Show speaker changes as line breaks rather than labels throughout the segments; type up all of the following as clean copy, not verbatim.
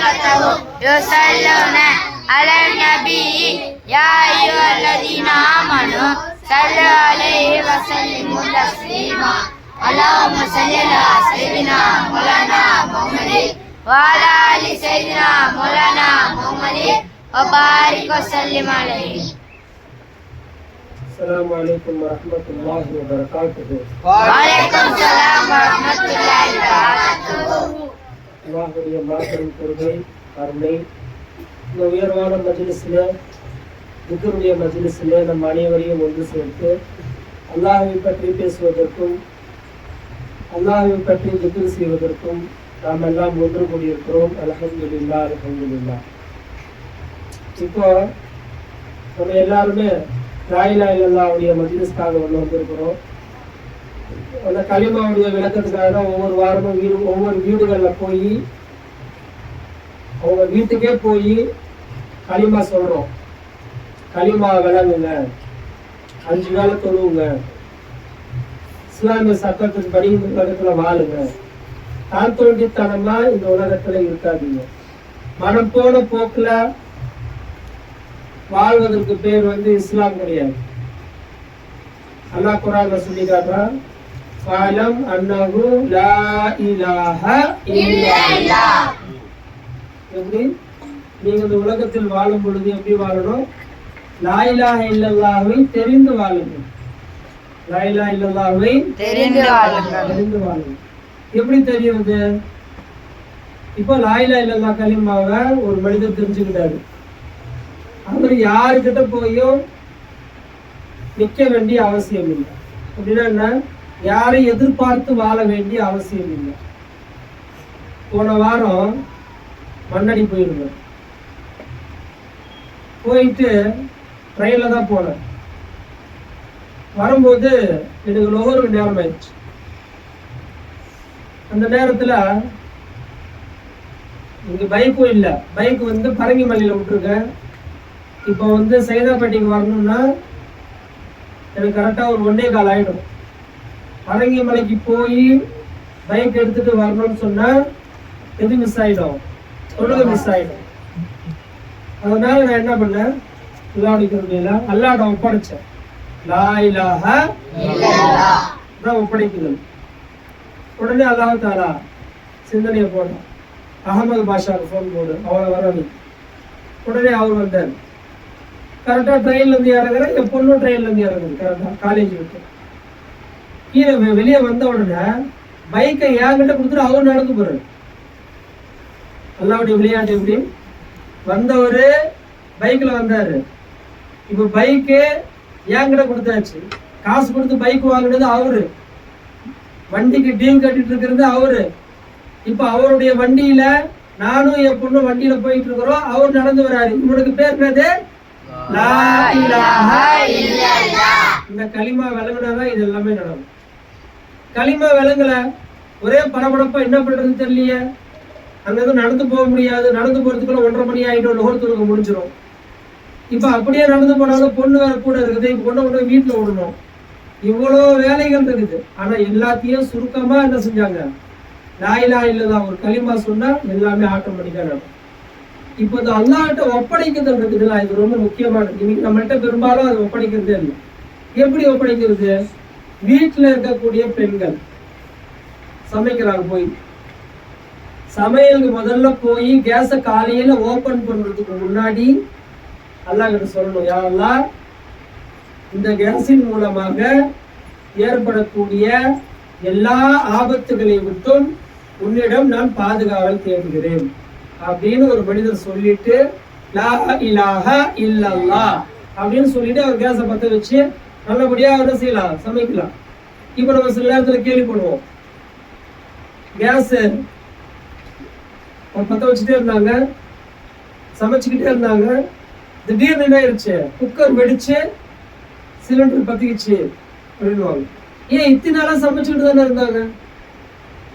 وملائكته يصلون على النبي يا أيها الذين آمنوا صلوا عليه وسلموا تسليما اللهم صل على سيدنا مولانا محمد وعلى آل سيدنا مولانا محمد وبارك وسلم عليه.
السلام عليكم ورحمة الله وبركاته.
وعليكم السلام ورحمة الله وبركاته.
அல்லாஹ்வுடைய மாபெரும் கருணை கருணை இந்த உயர்வான மஜ்லிஸில் திக்ருடைய மஜ்லிஸில் நம் அனைவரையும் ஒன்று சேர்த்து அல்லாஹ்வை பற்றி பேசுவதற்கும் அல்லாஹ்வை பற்றி திக்ரு செய்வதற்கும் நாம் எல்லாம் ஒன்று கூடியிருக்கிறோம். அல்ஹம்துலில்லாஹ் அல்ஹம்துலில்லாஹ். இப்போ நம்ம எல்லாருமே லா இலாஹா இல்லல்லாஹ்வுடைய மஜ்லிஸ்க்காக வந்திருக்கிறோம். அந்த கலிமாவுடைய விளக்கத்துக்காக தான் ஒவ்வொரு வாரமும் ஒவ்வொரு வீடுகளில் போய் அவங்க வீட்டுக்கே போய் களிமா சொல்றோம். களிமா விளங்குங்க, 5 வேளை தொழுவுங்க, இஸ்லாமிய சட்டத்தின் படி இந்த உலகத்துல வாழுங்க, தான் தோண்டித்தனமா இந்த உலகத்துல இருக்காதீங்க. மனம் போன போக்குல வாழ்வதற்கு பேர் இஸ்லாம் கிடையாது. அல்லாஹ் குர்ஆன்ல சொல்லி காட்டுறான், ஃபஅலம் அன்னஹு லா இலாஹா இல்லல்லாஹ். எப்படி நீங்க இந்த உலகத்தில் வாழும் பொழுது எப்படி வாழணும்? லா இலாஹா இல்லல்லாஹ்வை தெரிந்து வாழுங்க. லா இலாஹா இல்லல்லாஹ்வை தெரிந்து வாழுங்க. எப்படி தெரியுது? இப்போ லா இலாஹா இல்லல்லாஹ் கலிமாவை ஒரு மனிதர் தெரிஞ்சுக்கிட்டாரு. அவர் யாருக்கிட்ட போயும் நிற்க வேண்டிய அவசியம் இல்லை. அப்படின்னா என்ன? யாரை எதிர்பார்த்து வாழ வேண்டிய அவசியம் இல்லை. போன வாரம் மண்ணடி போயிருந்தேன். போயிட்டு ட்ரெயினில் தான் போனேன். வரும்போது எனக்கு லோகருக்கு நேரம் ஆயிடுச்சு. அந்த நேரத்தில் இங்கே பைக்கும் இல்லை. பைக் பரங்கிமலையில் விட்டுருக்கேன். இப்போ சைதாப்பேட்டைக்கு வரணும்னா எனக்கு கரெக்டாக ஒரு 1.25 ஆகிடும். பரங்கிமலைக்கு போய் பைக் எடுத்துட்டு வரணும்னு சொன்னால் எது மிஸ் ஆகிடும்? தொழுகை மிஸ் ஆகிடும். அதனால நான் என்ன பண்ணேன்? அல்லாஹ்ட ஒப்படைச்சேன். லா இலாஹா இல்லல்லாஹ் ஒப்படைக்குதல். உடனே அல்லாஹ் தஆலா சிந்தனையை போட்டான். அகமது பாஷாவுக்கு ஃபோன் போடு, அவளை வரணும். உடனே அவர் வந்தார். கரெக்டாக ட்ரெயின்லேருந்து இறங்குறேன். என் பொண்ணும் ட்ரெயின்லேருந்து இறங்குது. கரெக்டாக காலேஜ் விட்டு கீழே வெளியே வந்த உடனே பைக்கை என்கிட்ட கொடுத்துட்டு அவர் நடந்து போறாரு. அல்லாவுடைய விளையாட்டு எப்படி? வந்தவர் பைக்கில் வந்தாரு. இப்போ பைக்கு என்கிட்ட கொடுத்தாச்சு. காசு கொடுத்து பைக் வாங்கினது அவரு. வண்டிக்கு டீல் கட்டிட்டு இருக்கிறது அவரு. இப்போ அவருடைய வண்டியில நானும் என் பொண்ணும் வண்டியில போயிட்டு இருக்கிறோம். அவர் நடந்து வராரு. இவனுக்கு பேர் என்னது? லா இலாஹா இல்லல்லாஹ். இந்த களிமா விளங்குனாதான் இது எல்லாமே நடக்கும். களிமா விளங்கல, ஒரே படபடப்பா என்ன பண்றதுன்னு தெரியலையே. அங்க எதுவும் நடந்து போக முடியாது. நடந்து போறதுக்குள்ள 1:30 மணி ஆயிடும். லோகத்துக்கு முடிஞ்சிடும். இப்ப அப்படியே நடந்து போனாலும் பொண்ணு வேற கூட இருக்குது. இப்ப பொண்ணை வீட்டுல விடணும். இவ்வளோ வேலைகள் இருக்குது. ஆனா எல்லாத்தையும் சுருக்கமா என்ன செஞ்சாங்க? லா இலாஹா இல்லல்லாஹ் ஒரு களிமா சொன்னா எல்லாமே ஆட்டோமேட்டிக்கா நடக்கும். இப்போ இந்த அல்லாஹ்ட்ட ஒப்படைக்கிறது இருக்குதுல்ல, இது ரொம்ப முக்கியமானது. இன்னைக்கு நம்மள்கிட்ட பெரும்பாலும் அது ஒப்படைக்கிறதே இல்லை. எப்படி ஒப்படைக்கிறது? வீட்டில் இருக்கக்கூடிய பெண்கள் சமைக்கிறாங்க. போய் சமையலுக்கு முதல்ல போய் கேஸை காலையில ஓபன் பண்றதுக்கு முன்னாடி அல்லாஹ் கிட்ட சொல்லணும், யா அல்லாஹ் இந்த கேஸின் மூலமாக ஏற்படக்கூடிய எல்லா ஆபத்துகளை விட்டும் உன்னிடம் நான் பாதுகாவல் தேடுகிறேன் அப்படின்னு ஒரு மனிதர் சொல்லிட்டு லா இலாஹா இல்லல்லாஹ் அப்படின்னு சொல்லிட்டு அவர் கேஸை பற்ற வச்சு நல்லபடியா என்ன செய்யலாம்? சமைக்கலாம். இப்போ நம்ம சில நேரத்தில் கேள்வி பண்ணுவோம், கேஸ் பற்ற வச்சுட்டே இருந்தாங்க, சமைச்சுக்கிட்டே இருந்தாங்க, திடீர்னு என்ன ஆயிடுச்சு? குக்கர் வெடிச்சு சிலிண்டர் பத்திக்கிச்சு அப்படின்வாங்க. ஏன் இத்தனை நாளா சமைச்சுக்கிட்டு தானே இருந்தாங்க,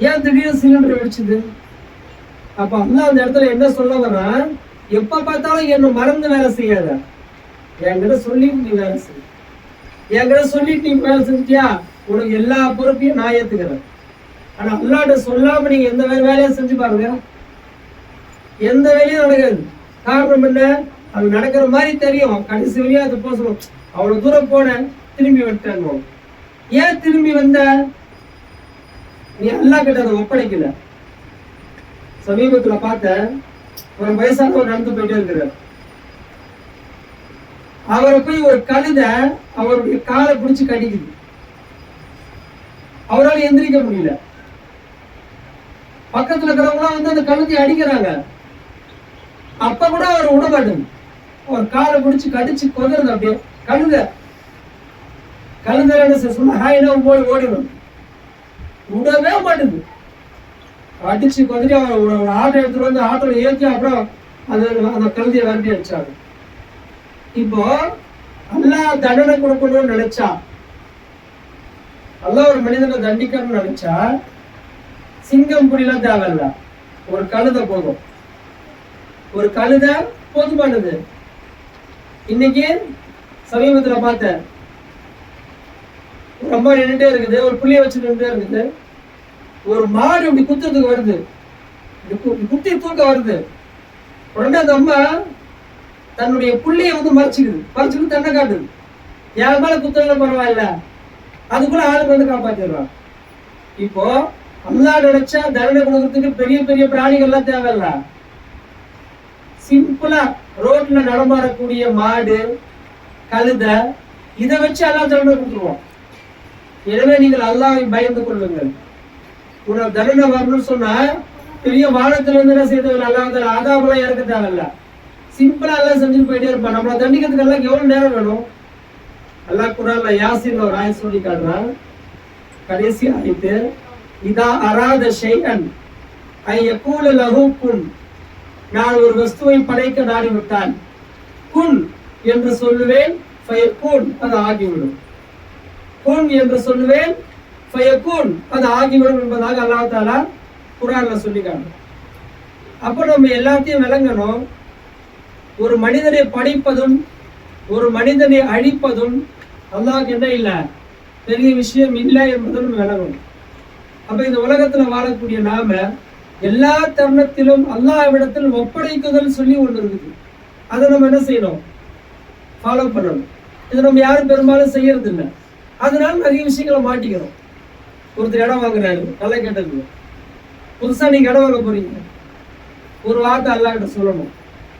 ஏன் திடீர்னு சிலிண்டர் வெடிச்சுது? அப்ப அல்லாஹ் அந்த இடத்துல என்ன சொல்ல வர்றா? எப்ப பார்த்தாலும் என்ன மறந்து வேலை செய்யாத, என்கிட்ட சொல்லிட்டு நீ வேலை செய். என்கிட்ட சொல்லிட்டு நீ வேலை செஞ்சியா உனக்கு எல்லா பொறுப்பையும் நான் ஏத்துக்கிறேன். ஆனா அல்லாஹ்ட்ட சொல்லாம நீங்க எந்த வேலையை செஞ்சு பாருங்க, எந்த வேலையும் நடக்காது. காரணம் என்ன? அது நடக்கிற மாதிரி தெரியும், கடைசி வழியா அது போசணும். அவ்வளவு தூரம் போன திரும்பி வந்துட்டாங்க. ஏன் திரும்பி வந்த? நீ அல்லாஹ் கிட்ட அதை ஒப்படைக்கல. சமீபத்துல பார்த்த ஒரு வயசானவர் நடந்து போயிட்டே இருக்கிறார். அவரை போய் ஒரு கழுதை அவருடைய காலை பிடிச்சு கடிக்குது. அவரால் எந்திரிக்க முடியல. பக்கத்துல இருக்கிறவங்க வந்து அந்த கழுதையை அடிக்கிறாங்க. அப்ப கூட அவர் விடமாட்டேன். அவர் காலை பிடிச்சு கடிச்சு கொதறது. அப்படியே கழுதை சும்மா ஹாயினா போய் ஓடிடும், விடவே மாட்டேது. அடிச்சு கொதறி அவர் ஆட்டோ எடுத்துட்டு வந்து ஆட்டோல ஏற்றி அப்புறம் அந்த கழுதையை விரட்டி அடிச்சாங்க. இப்போ அல்லாஹ் தண்டனை கொடுக்கணும்னு நினைச்சா, அல்லாஹ் ஒரு மனிதனை தண்டிக்கணும்னு நினைச்சா சிங்கம் புலிலாம் தேவையில்ல, ஒரு கழுதை போதும். ஒரு கழுதை போதுமானது. இன்னைக்கு சமீபத்துல பார்த்தேன், ஒரு அம்மா நின்றுட்டே இருக்குது, ஒரு புள்ளிய வச்சு நின்றுட்டே இருக்குது. ஒரு மாடு இப்படி குத்துறதுக்கு வருது, குத்தி தூக்க வருது. உடனே அந்த அம்மா தன்னுடைய புள்ளிய வந்து மறைச்சுக்கிட்டு தன்னை காட்டுது. என் மேல குத்துறதுல பரவாயில்ல, அதுக்குள்ள ஆளுக்கு வந்து காப்பாற்றிடுறான். இப்போ அல்லாஹ் நினைச்சா தண்டனை கொடுக்கறதுக்கு பெரிய பெரிய பிராணிகள்லாம் தேவையில்ல. சிம்பிளா ரோட்ல நடமாடக்கூடிய மாடு, கழுதை, இதை வச்சு அல்லாஹ் தண்டனை கொடுத்துருவோம். எனவே நீங்கள் அல்லாஹ்வை பயந்து கொள்ளுங்கள். உனக்கு தண்டனை வரணும்னு சொன்னா பெரிய வானத்துல இருந்து என்ன செய்தவர்கள் அல்லாஹ் ஆதாபெல்லாம் இறக்க தேவையில்ல. சிம்பிளா எல்லாம் செஞ்சுட்டு போயிட்டே இருப்பான். நம்மளை தண்டிக்கிறதுக்கு எல்லாம் எவ்வளவு நேரம் வேணும்? அல்லாஹ் குர்ஆன்ல யாசீன்ல ஒரு ஆயத் சொல்லி காட்டுறான். கடைசி ஆயத்து, இதா அராத ஷைஅன் ஐ யகூல லஹு குன், நான் ஒரு வஸ்துவை படைக்க நாடி விட்டால் குன் என்று சொல்லுவேன், ஃபயகுன், அது ஆகிவிடும். குன் என்று சொல்லுவேன், ஃபயகுன், அது ஆகிவிடும் என்பதாக அல்லாஹ் தஆலா குர்ஆன்ல சொல்லி காட்டுறான். அப்போ நம்ம எல்லாத்தையும் விளங்கணும். ஒரு மனிதனை படைப்பதும் ஒரு மனிதனை அழிப்பதும் அல்லாஹ்க்கு என்ன இல்லை, பெரிய விஷயம் இல்லை என்பதை நம்ம விளங்கணும். அப்ப இந்த உலகத்துல வாழக்கூடிய நாம எல்லா தருணத்திலும் அல்லாஹ்விடத்தில் ஒப்படைக்குதல் சொல்லி ஒண்ணு இருக்குது. அதை நம்ம என்ன செய்யணும்? ஃபாலோ பண்ணணும். இது நம்ம யாரும் பெரும்பாலும் செய்யறது இல்லை. அதனால நிறைய விஷயங்களை மாட்டிக்கிறோம். ஒருத்தர் இடம் வாங்குறாரு, நல்லா கேட்டது, புதுசா நீங்க இடம் வாங்க போறீங்க, ஒரு வார்த்தை அல்லாஹ் கிட்ட சொல்லணும்.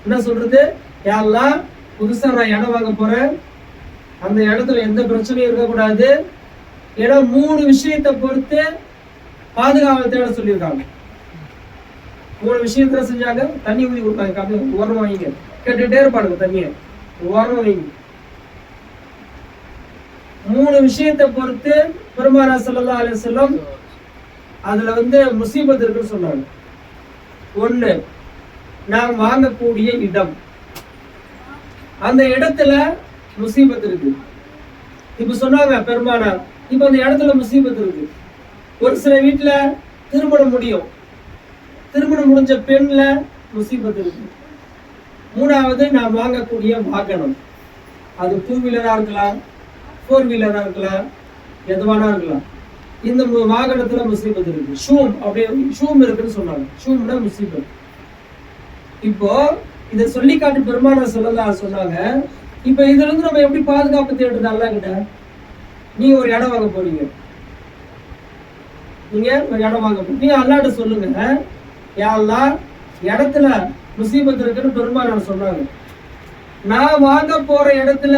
என்ன சொல்றது? யா அல்லாஹ், புதுசா நான் இடம் வாங்க போறேன், அந்த இடத்துல எந்த பிரச்சனையும் இருக்கக்கூடாது. ஏன்னா 3 விஷயத்தை பொறுத்து பாதுகாவல் தேட சொல்லியிருக்காங்க. 3 விஷயத்துல செஞ்சாங்க. தண்ணி ஊதி கொடுப்பாங்க, ஓரம் வாங்கிங்க, கேட்டுட்டே இருப்பாங்க, தண்ணியை ஓரம் வைங்க. 3 விஷயத்தை பொறுத்து பெருமானார் ஸல்லல்லாஹு அலைஹி வஸல்லம் அதுல முசீபத் இருக்குன்னு சொன்னாங்க. 1, நாம் வாங்கக்கூடிய இடம், அந்த இடத்துல முசீபத் இருக்கு. இப்ப சொன்னாங்க பெருமானார், இப்ப அந்த இடத்துல முசீபத் இருக்கு. ஒரு சில வீட்டுல திருமணம் முடியும், திருமணம் முடிஞ்ச பெண்ல முசீபத் இருக்கு. 3வது, நாம் வாங்கக்கூடிய வாகனம், அது 2 வீலரா இருக்கலாம், 4 வீலரா இருக்கலாம், எதுவானா இருக்கலாம். இந்த வாகனத்துல முசீபத் இருக்கு. ஷூம், அப்படியே ஷூம் இருக்குன்னு சொன்னாங்க. ஷூம்னா முசீபத். இப்போ இதை சொல்லி காட்டு பெருமானார் ஸல்லல்லாஹு அலைஹி சொன்னாங்க. இப்ப இதுல இருந்து நம்ம எப்படி பாதுகாப்பு தேடுறது? அல்லாஹ் கிட்ட நீங்க ஒரு இடம் வாங்க போறீங்க, நீங்க ஒரு இடம் வாங்க போறீங்க, நீங்க அல்லாஹ்ட்ட சொல்லுங்க, யா அல்லாஹ், இடத்துல முசீபத் இருக்குன்னு பெருமானார் சொன்னாங்க. நான் வாங்க போற இடத்துல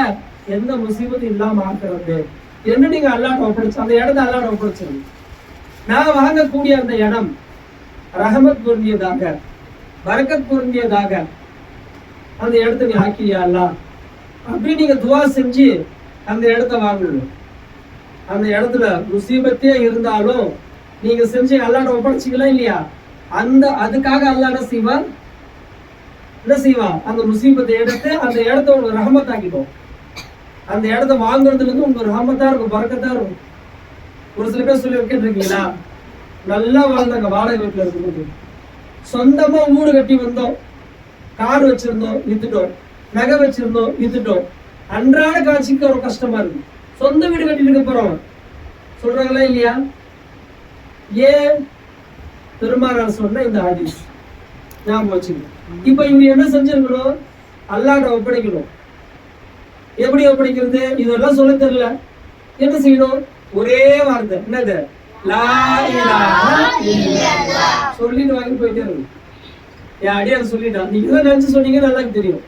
எந்த முசீபத்தும் இல்லாம ஆக்குறது என்ன நீங்க அல்லாஹ்ட்ட ஒப்படைச்சு அந்த இடத்த அல்லாஹ்ட்ட ஒப்படைச்சிருங்க. நான் வாங்கக்கூடிய அந்த இடம் ரஹமத் பொருந்தியதாக, பரக்கத் பொருந்தியதாக அந்த இடத்த நீ ஆக்கியா அல்லாஹ் அப்படி நீங்க துவா செஞ்சு அந்த இடத்த வாங்கணும். அந்த இடத்துல முசீபத்தே இருந்தாலும் நீங்க செஞ்சு அல்லாஹ்ட்ட ஒப்படைச்சிக்கலாம் இல்லையா? அதுக்காக அல்லாஹ் என்ன செய்வான்? அந்த முசீபத்தை எடுத்து அந்த இடத்த உங்களுக்கு ரஹமத் ஆக்கிட்டோம். அந்த இடத்த வாங்குறதுல இருந்து உங்களுக்கு ரஹமத்தா இருக்கும், பரக்கத்தா இருக்கும். ஒரு சில பேர் சொல்லி கேட்டிருக்கீங்களா? நல்லா வாழ்ந்தாங்க வாடகை வீட்டுல இருக்கும்போது, சொந்தமா வீடு கட்டி வந்தோம், கார் வச்சிருந்தோம் வித்துட்டோம், நகை வச்சிருந்தோம் வித்துட்டோம், அன்றாட காட்சிக்கு ஒரு கஷ்டமா இருக்கு. சொந்த வீடு கட்டிட்டு இருக்க போறோம் சொல்றாங்களா இல்லையா? ஏன்? பெருமானார் சொன்ன இந்த ஹதீஸ், ஞாபகம் வச்சுக்கணும். இப்ப இவங்க என்ன செஞ்சிருக்கணும்? அல்லாஹ்ட்ட ஒப்படைக்கணும். எப்படி ஒப்படைக்கிறது? இதெல்லாம் சொல்ல தெரியல. என்ன செய்யணும்? ஒரே வார்த்தை, என்னது? லா இலாஹ இல்லல்லாஹ் சொல்லிட்டு வாங்கி போயிட்டே இருக்கு. என் அடியார் சொல்லிட்டான், நீங்க தான் நினைச்சு சொன்னீங்க, நல்லா தெரியும்.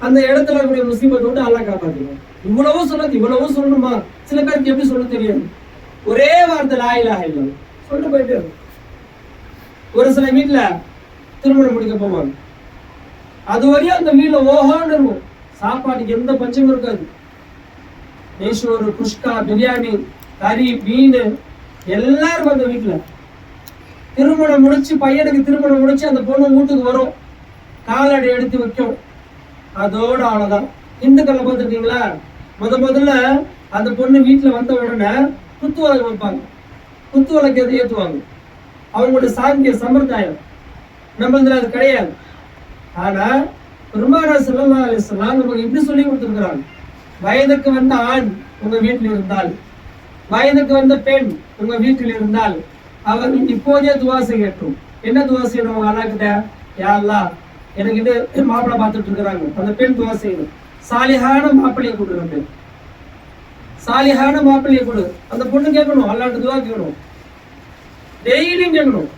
அந்த இடத்துல கூடிய முசீபத்தை விட்டு அல்லாஹ் காப்பாத்துவோம். இவ்வளவும் சொல்லணுமா? சில பேருக்கு எப்படி சொல்ல தெரியாது. ஒரே வார்த்தை லா இலாஹ இல்லல்லாஹ் சொல்லிட்டு போயிட்டே இருக்கும். ஒரு சில வீட்டுல திருமணம் முடிக்க போவாங்க. அது வரையும் அந்த வீட்டுல ஓஹோன்னு இருக்கும். சாப்பாட்டுக்கு எந்த பஞ்சமும் இருக்காது. நெய்சோறு, குஷ்கா, பிரியாணி, கறி, மீன் எல்லாரும் அந்த வீட்டுல. திருமணம் முடிச்சு, பையனுக்கு திருமணம் முடிச்சு அந்த பொண்ணு வீட்டுக்கு வரும், காலடி எடுத்து வைக்கும், அதோட அவ்வளவுதான். இந்துக்களை பார்த்துருக்கீங்களா? முதல்ல அந்த பொண்ணு வீட்டுல வந்த உடனே குத்து விளக்கு வைப்பாங்க. குத்து விளக்கு ஏற்றுவாங்க. அவங்களோட சாங்கிய சம்பிரதாயம். நம்மளதுல அது கிடையாது. ஆனா பெருமானார் ஸல்லல்லாஹு அலைஹி வஸல்லம் நமக்கு இப்படி சொல்லி கொடுத்துருக்கிறாங்க. வயதுக்கு வந்த ஆண் உங்க வீட்டில் இருந்தால், வயதுக்கு வந்த பெண் உங்க வீட்டில் இருந்தால், அவர் இப்போதே துவா செய்யட்டும். என்ன துவா செய்யணும்? அல்லாஹ் கிட்ட, யா அல்லாஹ் எனக்கு இது மாப்பிள்ளை பார்த்துட்டு இருக்கிறாங்க, அந்த பெண் துவா செய்யணும், சாலிஹான மாப்பிள்ளையை கொடுக்குறது, சாலிஹான மாப்பிள்ளையை கொடு. அந்த பொண்ணு கேட்கணும், அல்லாஹ்ட்ட துவா கேட்கணும், டெய்லியும் கேட்கணும்.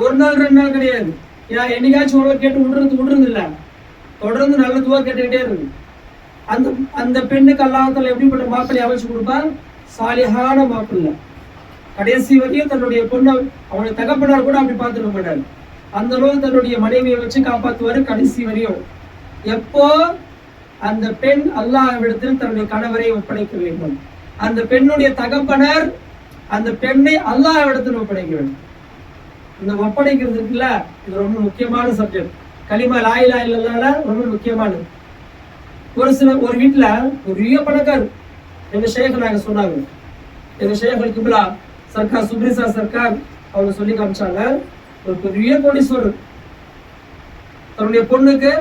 ஒரு நாள் 2 நாள் கிடையாது. என்னைக்காச்சும் ஒரு கேட்டு விடுறது இல்லை. தொடர்ந்து நல்ல துவா கேட்டுக்கிட்டே இருக்கு. அந்த பெண்ணுக்கு அல்லாஹ்தால எப்படிப்பட்ட மாப்பிள்ளை அமைச்சு கொடுப்பார்? சாலிஹான மாப்பிள்ளை. கடைசி வரையும் தன்னுடைய பொண்ணை, அவனுடைய தகப்பனார் கூட அப்படி பார்த்துக்க மாட்டார். அந்த அளவுக்கு தன்னுடைய மனைவியை வச்சு காப்பாற்றுவாரு கடைசி வரையும். எப்போ அந்த பெண் அல்லாஹ்விடத்தில் தன்னுடைய கணவரை ஒப்படைக்க வேண்டும். அந்த பெண்ணுடைய தகப்பனர் அந்த பெண்ணை அல்லாஹ்விடத்தில் ஒப்படைக்க வேண்டும். இந்த ஒப்படைக்கிறது இருக்குல்ல, இது ரொம்ப முக்கியமான சப்ஜெக்ட். கலிமா லா இலாஹ இல்லல்லாஹ் ரொம்ப முக்கியமானது. ஒரு வீட்டுல பெரிய பணக்கார் எங்க ஷேக் நாங்க சொன்னாங்க. எங்க ஷேக் கிப்லா சர்க்கார் சுப்ரிசா சர்க்கார் அவங்க சொல்லி காமிச்சாங்க. ஒரு பெரிய கோடீஸ்வரர் தன்னுடைய பொண்ணுக்கு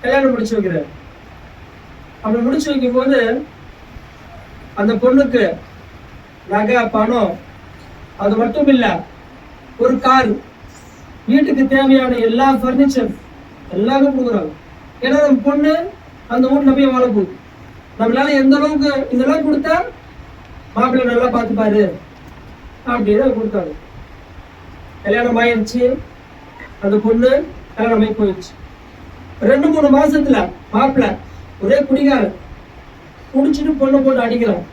கல்யாணம் முடிச்சு வைக்கிறார். அப்படி முடிச்சு வைக்கும் போது அந்த பொண்ணுக்கு நகை, பணம், அது மட்டும் இல்ல, ஒரு கார், வீட்டுக்கு தேவையான எல்லா பர்னிச்சர் எல்லாமே கொடுக்குறாங்க. ஏன்னா நம்ம பொண்ணு அந்த வீட்டுல போய் வாழ போகுது. நம்மளால எந்த அளவுக்கு இதெல்லாம் கொடுத்தா மாப்பிள்ளை நல்லா பார்த்துப்பாரு அப்படின்னு கொடுத்தாங்க. கல்யாணம் ஆயிடுச்சு. அந்த பொண்ணு கல்யாணம் ஆகி போயிடுச்சு. 2-3 மாசத்துல மாப்பிள்ளை ஒரே குடிகாரன், குடிச்சிட்டு பொண்ணை போட்டு அடிக்கிறான்.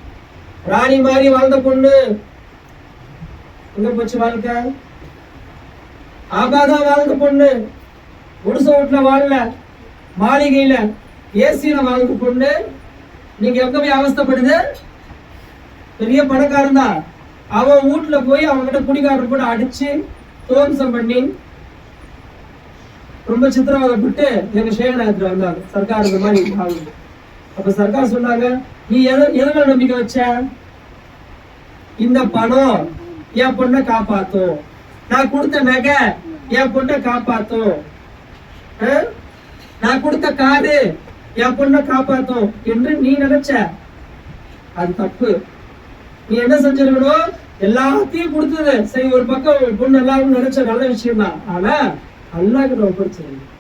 ராணி மாதிரி வாழ்ந்த பொண்ணு எங்க போச்சு வாழ்க்கை? ஆபாதா வாழ்ந்த பொண்ணு குடிசை வீட்டுல வாழல, மாளிகையில ஏசியில வாழ்ந்த பொண்ணு நீங்க எங்க போய் அவஸ்தைப்படுது? பெரிய பணக்காரன் தான், அவன் வீட்டுல போய் அவன்கிட்ட குடிகாரன் கூட அடிச்சு தோம்சம் பண்ணி ரொம்ப சித்திரவதைப்பட்டு எங்க சேகநாயகத்துல வந்தாங்க. சர்க்கார் இந்த மாதிரி ஆகுது. அப்ப சர்க்கார் சொன்னாங்க, நீ எதுல நம்பிக்கை வச்ச? இந்த பணம் என் பொண்ணை காப்பாத்தும், நான் கொடுத்த நகை என் பொண்ணை காப்பாத்தும், நான் கொடுத்த காரு என் பொண்ணை காப்பாத்தும் என்று நீ நினைச்ச. அது தப்பு. நீ என்ன செஞ்சிருக்கணும்? எல்லாத்தையும் கொடுத்தது சரி, ஒரு பக்கம் பொண்ணு எல்லாரும் நினைச்ச நல்ல விஷயம் தான். ஆனா அல்லாஹ்கிட்ட ஒப்படைச்சிருக்கணும்.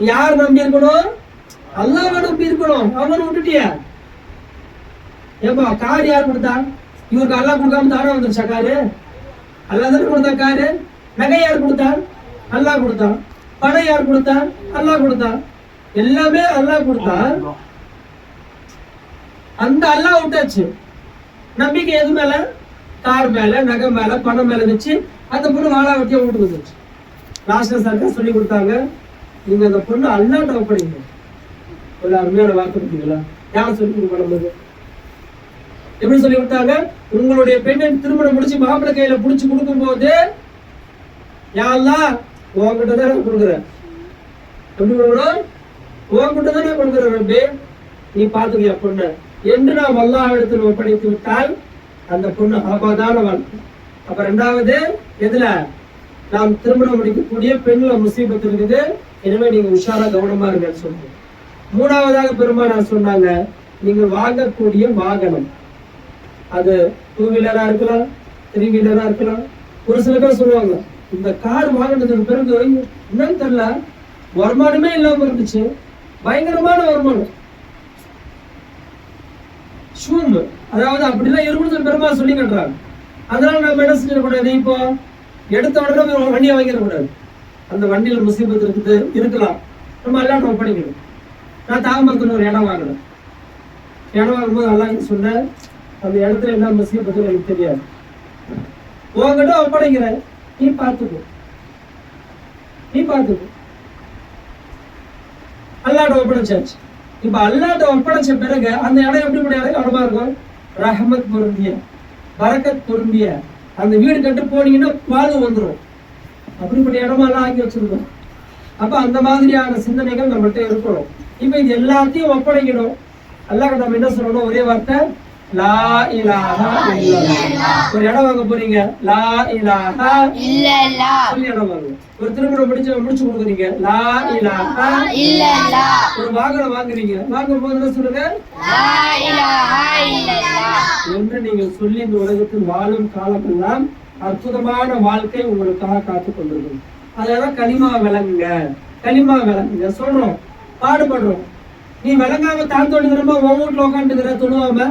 யார் நம்பி இருக்கணும்? அல்லாஹ்வை நம்பி இருக்கணும். அவனை விட்டுட்டிய. ஏப்பா கார் யார் கொடுத்தா? இவருக்கு அல்லாஹ் கொடுக்காம தானே வந்துருச்சா காரு? அல்லாஹ் தானே கொடுத்தா காரு. நகை யார் கொடுத்தா? அல்லாஹ் கொடுத்தா. பணம் யார் கொடுத்தா? அல்லாஹ் கொடுத்தா. எல்லாமே அல்லாஹ் கொடுத்தா. அந்த அல்லாஹ் விட்டாச்சு. நம்பிக்கை எது மேல? கார் மேல, நகை மேல, பணம் மேல வச்சு அந்த பொண்ணு வாழா வட்டியா வீட்டுக்கு வந்துச்சு. லாஸ்ட்ல சர்க்கார் சொல்லி கொடுத்தாங்க, நீங்க அந்த பொண்ணு அல்லாஹ்ட்ட ஒப்படைங்க. ஒரு அருமையான வார்த்தை கொடுத்தீங்களா? யார் சொல்லி கொடுக்க? எப்படி சொல்லி கொடுத்தாங்க? உங்களுடைய பெண்ணை திருமணம் முடிச்சு மாப்பிள்ளை கையில புடிச்சு கொடுக்கும் போது, யா அல்லாஹ் உன்கிட்ட தான் கொடுக்குறேன், எப்படி கொடுக்கணும்? உன்கிட்ட தானே கொடுக்குறேன் ரப்பே, நீ பாத்துக்கிய பொண்ணு என்று நாம் அல்லாஹ்விடத்தில் ஒப்படைத்து விட்டால் அந்த பொண்ணு ஆபாதான வாழ்க்கை. அப்ப 2வது எதுல? நாம் திருமணம் முடிக்கக்கூடிய பெண்ணுல முசீபத்து இருக்குது. எனவே நீங்க உஷாரா கவனமா இருங்கன்னு சொல்லுங்க. 3வதாக பெருமானார் சொன்னாங்க, நீங்க வாங்கக்கூடிய வாகனம், அது 2 வீலரா இருக்கலாம், 3 வீலரா இருக்கலாம். ஒரு சில பேர் சொல்லுவாங்க, இந்த கார் வாங்கினதுக்கு பிறகு என்னன்னு தெரியல, வருமானமே இல்லாம இருந்துச்சு. பயங்கரமான வருமானம். ஷூம், அதாவது அப்படிலாம் இருக்கணும்னு பெருமா சொல்லி கட்டுறாங்க. அதனால நம்ம என்ன செஞ்சிடக்கூடாது, இப்போ எடுத்த உடனே ஒரு வண்டியை வாங்கிடக்கூடாது. அந்த வண்டியில முசீபத்து இருக்குது இருக்கலாம், நம்ம எல்லாம் ஒப்படைக்கணும். நான் தாமரத்துல ஒரு இடம் வாங்கினேன். இடம் வாங்கும்போது நல்லா சொன்னேன், அந்த இடத்துல என்ன முசீபத்து எனக்கு தெரியாது, உங்ககிட்ட ஒப்படைக்கிறேன், நீ பார்த்துக்கோ, நீ பார்த்துக்கோ. அல்லாட்ட ஒப்படைச்சாச்சு. இப்ப அல்லாட்ட ஒப்படைச்ச பிறகு அந்த இடம் எப்படிப்பட்ட இடம் இடமா இருக்கும், ரஹமத் பொருந்திய, பரக்கத் பொருந்திய அந்த வீடு கட்டு போனீங்கன்னா வாழ்வு வந்துடும். அப்படிப்பட்ட இடமா எல்லாம் ஆக்கி வச்சிருக்கோம். அப்ப அந்த மாதிரியான சிந்தனைகள் நம்மகிட்ட இருக்கணும். இப்ப இது எல்லாத்தையும் ஒப்படைக்கணும். அல்லாஹ் நம்ம என்ன சொல்லணும், ஒரே வார்த்தை லா இலாஹா இல்லல்லாஹ். ஒரு இடம் வாங்க போறீங்க, லா இலாஹா இல்லல்லாஹ் சொல்லி இடம் வாங்க. ஒரு திருமணம் முடிச்சு கொடுக்குறீங்க, லா இலாஹா இல்லல்லாஹ். ஒரு வாகனம் வாங்குறீங்க, வாங்கும் போது என்ன சொல்லுங்க, லா இலாஹா இல்லல்லாஹ் என்று நீங்க சொல்லி இந்த உலகத்தில் வாழும் காலமெல்லாம் அற்புதமான வாழ்க்கை உங்களுக்காக காத்து கொண்டிருக்கும். அதெல்லாம் களிமா விளங்குங்க, களிமா விளங்குங்க சொல்றோம், பாடுபடுறோம். நீ விளங்காம தாழ்த்தோடுகிறமா உன் வீட்டுல உட்காந்துக்கிற தொழுவாம,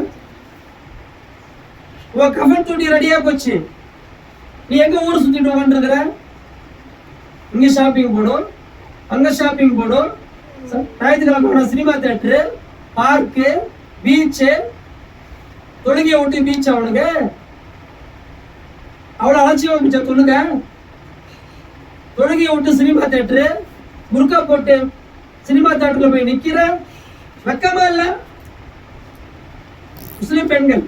உன் கஃன் துணி ரெடியா போச்சு, நீ எங்க ஊர் சுத்திட்டு உட்காந்துருக்கிற, இங்க ஷாப்பிங் போடும், அங்க ஷாப்பிங் போடும், ஞாயிற்றுக்கிழமை போன சினிமா தியேட்டரு, பார்க்கு, பீச்சு, தொழுகையை விட்டு பீச் அவனுக்கு அவ்வளவு அலட்சியம் பிச்சா சொல்லுங்க. தொழுகையை விட்டு சினிமா தியேட்டரு, முருக்கா போட்டு சினிமா தியேட்டர்ல போய் நிக்கிற வெக்கமா இல்ல? முஸ்லிம் பெண்கள்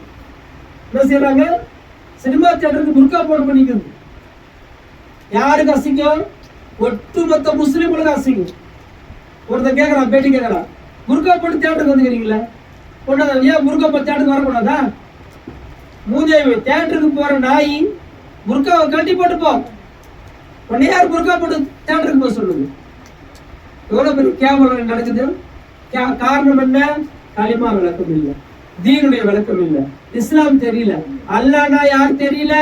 என்ன செய்யறாங்க, சினிமா தியேட்டருக்கு முருக்கா போட்டு பண்ணிக்கிறது. யாருக்கு அசிங்கம், ஒட்டுமொத்த முஸ்லிம்களுக்கு அசிங்கம். ஒருத்தர் கேட்கறான், பேட்டி கேட்கறான், முருக்கா போட்டு தியேட்டருக்கு வந்துக்கிறீங்களா, ஏன் முருக்கா போட்டு தியேட்டருக்கு வரக்கூடாதா? மூதேவி, தியேட்டருக்கு போற நாய் முருக்காவை கட்டி போட்டு போ, உன்னை யார் முருக்கா போட்டு தியேட்டருக்கு போக சொல்லுங்க? எவ்வளவு பெரிய கேவலம் நடக்குது. காரணம் என்ன, களிமா விளக்கம் இல்லை, தீனுடைய விளக்கம் இல்லை, இஸ்லாம் தெரியல, அல்லாஹ்னா யார் தெரியல.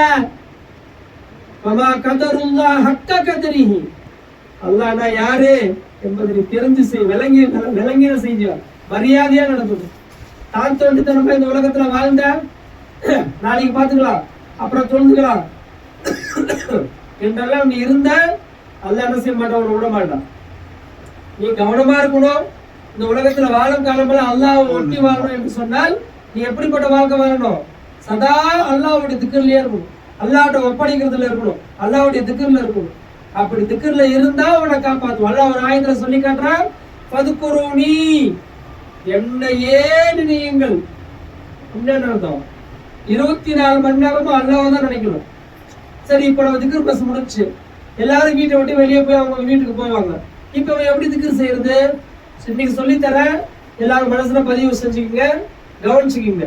அல்லாஹ்னா யாரு என்பதை தெரிஞ்சு செய், விளங்கிய செஞ்ச மரியாதையா நடந்தது. தான் தோண்டித்தனமா இந்த உலகத்துல வாழ்ந்த, நாளைக்கு பாத்துக்கலாம், அப்புறம் தொழுதுக்கலாம் என்றெல்லாம் நீ இருந்த, அல்லாஹ் என்ன செய்ய மாட்டான், விட மாட்டான். நீ கவனமா இருக்கணும். இந்த உலகத்துல வாழும் காலமெல்லாம் அல்லாஹ் ஒட்டி வாழணும் என்று சொன்னால் நீ எப்படிப்பட்ட வாழ்க்கை வாழணும், சதா அல்லாஹ்வுடைய திக்ர்லயே இருக்கணும், அல்லாஹ்ட்ட ஒப்படைக்கிறதுல இருக்கணும், அல்லாஹ்வுடைய திக்ர்ல இருக்கணும். அப்படி திக்ர்ல இருந்தா உன்னை காப்பாத்தும். அல்லாஹ் ஒரு ஆயத்துல சொல்லி காட்டுறான், ஃபதுகுருனி, என்னையே நினையுங்கள். என்ன அர்த்தம், 24 மணி நேரமும் அல்லாஹ் தான் நினைக்கணும். சரி, இப்ப நம்ம திக்ர் பஸ் முடிச்சு எல்லாரும் வீட்டை விட்டு வெளியே போய் அவங்க வீட்டுக்கு போவாங்க. இப்ப எப்படி திக்ர் செய்யறது, இன்னைக்கு சொல்லித்தரேன், எல்லாரும் மனசுல பதிவு செஞ்சுக்கங்க, கவனிச்சுக்கீங்க.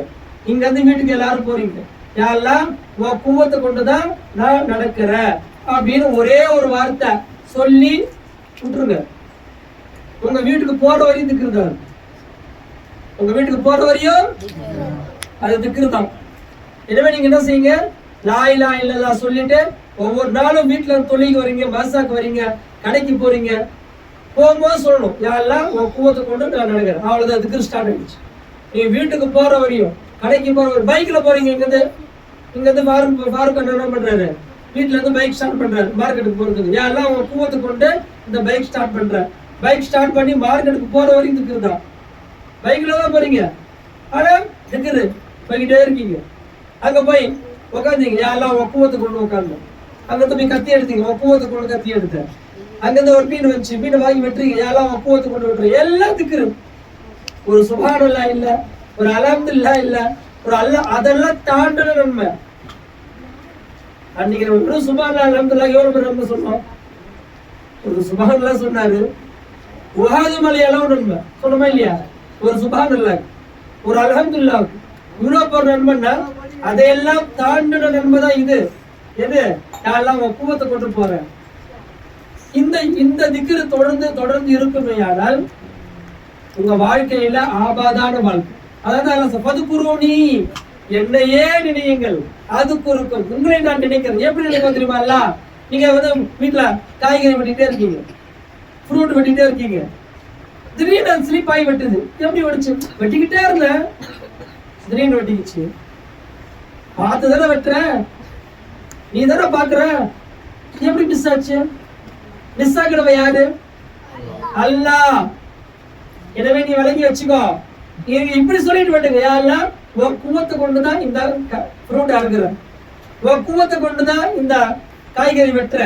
இங்க இருந்து வீட்டுக்கு எல்லாரும் போறீங்க, யாரெல்லாம் உன் குவத்தை கொண்டுதான் நான் நடக்கிறேன் அப்படின்னு ஒரே ஒரு வார்த்தை சொல்லி விட்டுருங்க. உங்க வீட்டுக்கு போற வரையும் திக்ரு தான், உங்க வீட்டுக்கு போற வரையும் அது திக்ரு தான். எனவே நீங்க என்ன செய்யுங்க, லா இலாஹா இல்லல்லாஹ் சொல்லிட்டு ஒவ்வொரு நாளும் வீட்டுல தொழிலுக்கு வரீங்க, பஸ்ஸாக்கு வரீங்க, கடைக்கு போறீங்க, போகும்போது சொல்லணும், யாரெல்லாம் உன் குவத்தை கொண்டு நான் நடக்கிறேன், அவ்வளவுதான் திக்ரு ஸ்டார்ட் ஆயிடுச்சு. நீங்க வீட்டுக்கு போற வரையும், கடைக்கு போற வரையும், பைக்ல போறீங்க, இங்கிருந்து ஃபாரூக் என்ன பண்றாரு, வீட்டுல இருந்து பைக் ஸ்டார்ட் பண்றாரு மார்க்கெட்டுக்கு போறதுக்கு, யாரெல்லாம் உன் குவத்தை கொண்டு இந்த பைக் ஸ்டார்ட் பண்ற, பைக் ஸ்டார்ட் பண்ணி மார்க்கெட்டுக்கு போற வரையும் திக்ரு தான். பைக்ல தான் போறீங்க, ஆனா திக்ரு போய்கிட்டே இருக்கீங்க. அங்க போய் உட்காந்தீங்க, யாரெல்லாம் ஒப்புவத்தை கொண்டு உட்காந்து, அங்க போய் கத்தி எடுத்தீங்க, ஒப்புவத்தை கொண்டு கத்தி எடுத்த, அங்கிருந்து ஒரு மீன் வச்சு மீன் வாங்கி வெட்டுறீங்க, யாரெல்லாம் ஒப்புவத்தை கொண்டு வெட்டுறீங்க, எல்லாத்துக்கு ஒரு சுப்ஹானல்லாஹ் இல்ல, ஒரு அல்ஹம்துலில்லாஹ் இல்ல, ஒரு அல்லாஹ், அதெல்லாம் தாண்டின நன்மை. அன்னைக்கு நம்ம வெறும் சுப்ஹானல்லாஹ் அல்ஹம்துலில்லாஹ் எவ்வளவு பேர் நம்ம சொன்னோம், ஒரு சுப்ஹானல்லாஹ் சொன்னாரு, உஹது மலை அளவு நன்மை சொன்னோமா இல்லையா, ஒரு சுப்ஹானல்லாஹ், ஒரு அல்ஹம்துலில்லாஹ் இவ்வளவு பேர் நன்மைன்னா அதையெல்லாம் தாண்டின நன்மை தான் இது. எது, யாரெல்லாம் ஒப்புவத்தை கொண்டு போறேன். இந்த திக்ரு தொடர்ந்து இருக்குமையானால் உங்க வாழ்க்கையில ஆபாதான வாழ்க்கை. அதாவது ஃபதுகுருனி, என்னையே நினையுங்கள், அது குறுக்கும், உங்களை நான் நினைக்கிறேன். எப்படி நினைக்க தெரியுமா, நீங்க வந்து வீட்டுல காய்கறி வெட்டிட்டே இருக்கீங்க, ஃப்ரூட் வெட்டிட்டே இருக்கீங்க, திடீர்னு ஸ்லிப் ஆகி வெட்டுது. எப்படி வெடிச்சு? வெட்டிக்கிட்டே இருந்தேன், திடீர்னு வெட்டிக்கிச்சு. பார்த்து தானே வெட்டுற, நீ தானே பாக்குற, எப்படி மிஸ் ஆச்சு? மிஸ் ஆகிறவ யாரு? அல்லாஹ். எனவே நீ விளங்கி வச்சுக்கோ. இப்படி சொல்லிட்டு வெட்டுங்க, யா அல்லாஹ் உன் குவத்தை கொண்டுதான் இந்த ஃப்ரூட் அறுக்குற, உன் குவத்தை கொண்டுதான் இந்த காய்கறி வெட்டுற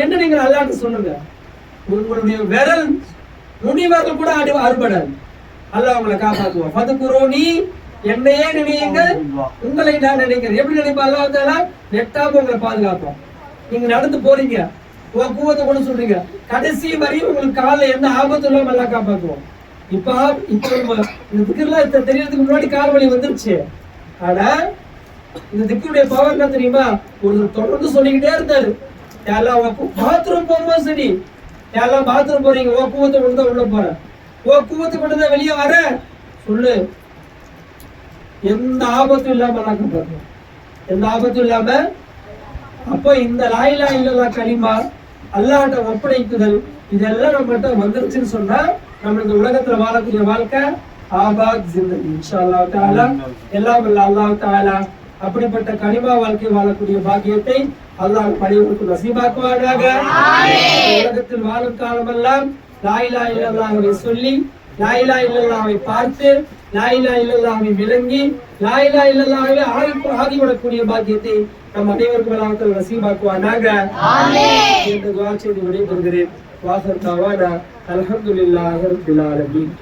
என்று நீங்கள் அல்லாஹ்ட்ட சொல்லுங்க. உங்களுடைய விரல் நுனிவரல் கூட அறுபடாது. அல்லாஹ் உங்களை காப்பாற்றுவோம். ஃபதுகுரூனி, என்னையே நினையுங்கள், உங்களை நான் நினைக்கிறேன். எப்படி நினைப்பா? அல்லாஹ் தஆலா நெட்டாம உங்களை பாதுகாப்போம். நீங்க நடந்து போறீங்க, உன் குவத்தை கொண்டு சொல்றீங்க, கடைசி வரையும் உங்களுக்கு காலில் எந்த ஆபத்தும் இல்லாம எல்லாம் காப்பாற்றுவோம். இப்ப இந்த திக்கர்லாம் தெரியறதுக்கு முன்னாடி கால் வலி வந்துருச்சு. ஆனா இந்த திக்குடைய பவர் என்ன தெரியுமா? ஒரு தொடர்ந்து சொல்லிக்கிட்டே இருந்தாரு, பாத்ரூம் போகும்போது சரி, யாரெல்லாம் பாத்ரூம் போறீங்க, ஓ கூவத்தை கொண்டுதான் உள்ள போற, ஓ கூவத்தை கொண்டுதான் வெளியே வர சொல்லு, எந்த ஆபத்தும் இல்லாம எல்லாம் காப்பாற்றுவோம், எந்த ஆபத்தும் இல்லாம. அப்போ இந்த லா இலாஹ இல்லல்லாஹ் கலிமா, அல்லாஹ்ட்ட ஒப்படைக்குதல், இதெல்லாம் நம்மகிட்ட வந்துருச்சுன்னு சொன்னா நம்ம இந்த உலகத்துல வாழக்கூடிய வாழ்க்கை ஆபாத் ஜிந்தகி இன்ஷா அல்லாஹ் தஆலா. எல்லாம் வல்ல அல்லாஹ் தஆலா அப்படிப்பட்ட கலிமா வாழ்க்கை வாழக்கூடிய பாக்கியத்தை அல்லாஹ் படைவதற்கு நசீபாக்குவானாக. உலகத்தில் வாழும் காலமெல்லாம் லா இலாஹ இல்லல்லாஹ்வை சொல்லி, லா இலாஹ இல்லல்லாஹ்வை பார்த்து, லா இலாஹ இல்லல்லாஹ்வை விளங்கி, லா இலாஹ இல்லல்லாஹ்வை ஆகிவிடக்கூடிய பாக்கியத்தை நம் அனைவருக்கும் அல்லாஹ் நசீபாக்குவானாக. என்று துஆ செய்து விடைபெறுகிறேன். வாஹர் தவானா அல்ஹம்துலில்லாஹி ரப்பில் ஆலமீன்.